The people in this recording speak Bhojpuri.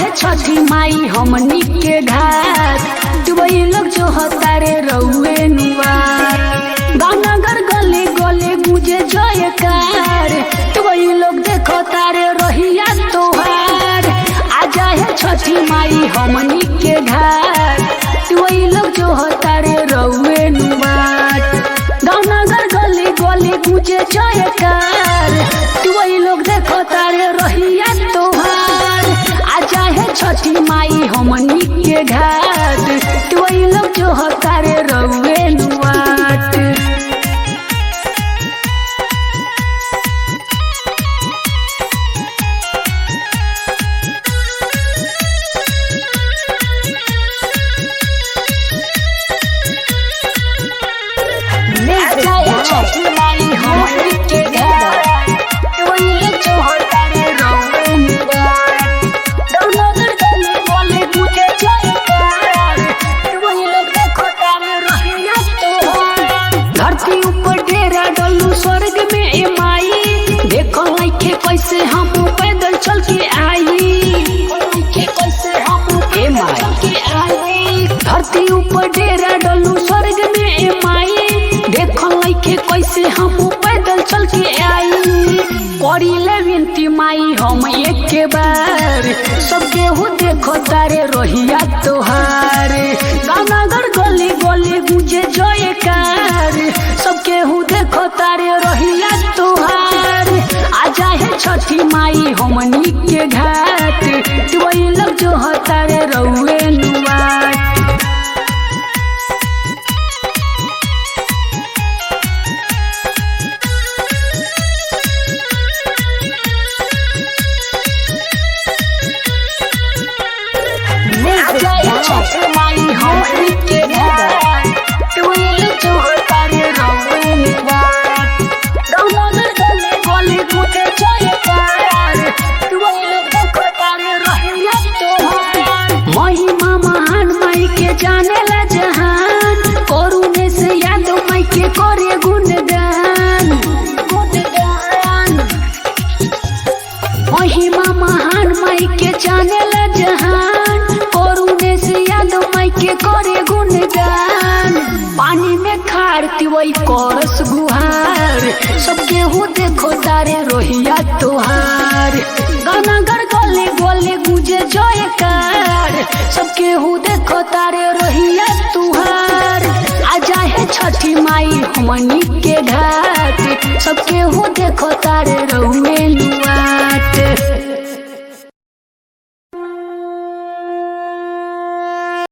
है छठी माई हमनी के घाट वही लोग जो हतारे रउए नुआर गानगर गले गले गुजे जयकार वही लोग देखो तारे रहिया तोहार आजा है छठी माई हमनी के घाट वही लोग जो हतारे रउए नुआर गानगर गले गले गुजे जयकार वही लोग देखो तारे रहिया तोहार आजा है छठी माई हमनी के घाट वही लोग जो हतारे रउए नुआट आजा है छठी माई हमनी के घाट वही लोग जो हतारे रउए नुआट गानगर गले गले गुजे जयकार वही लोग देखो तारे रहिया तोहार धरती ऊपर डेरा डलू स्वर्ग में ए माई देखो लइके कैसे हम पैदल चल के आई लइके कैसे हम ए माई के आई धरती ऊपर डेरा डलू स्वर्ग में ए माई देखो लइके कैसे हम पैदल चल के आई करी ले विनती माई हम एक बार सब केहू देखो तारे रहिया तोहार गानगर गली गली गुजे जयकार सब केहू देखो तारे रहिया तोहार आजा है छठी माई हमनी के घाट वही लोग जो हतारे रउए नुआट आजा है छठी माई हमनी के घाट वही लोग जो हतारे रउए नुआट गानगर गले गले गुजे जयकार वही लोग देखो तारे रहिया तोहार महिमा महान माई के जाने ला जहान करुणे से याद माई के करे गुणगान महिमा महान माई के जाने ला जहान करुणे से याद माई के करे गुणगान पानी में खारती वही करस गुहार सब केहू देखो तारे रोहिया तोहार गानगर गले गले गुजे जयकार सब केहू देखो तारे रोहिया तुहार आजा है छठी माई हमनी के घाट सब केहू देखो तारे रउए नुआर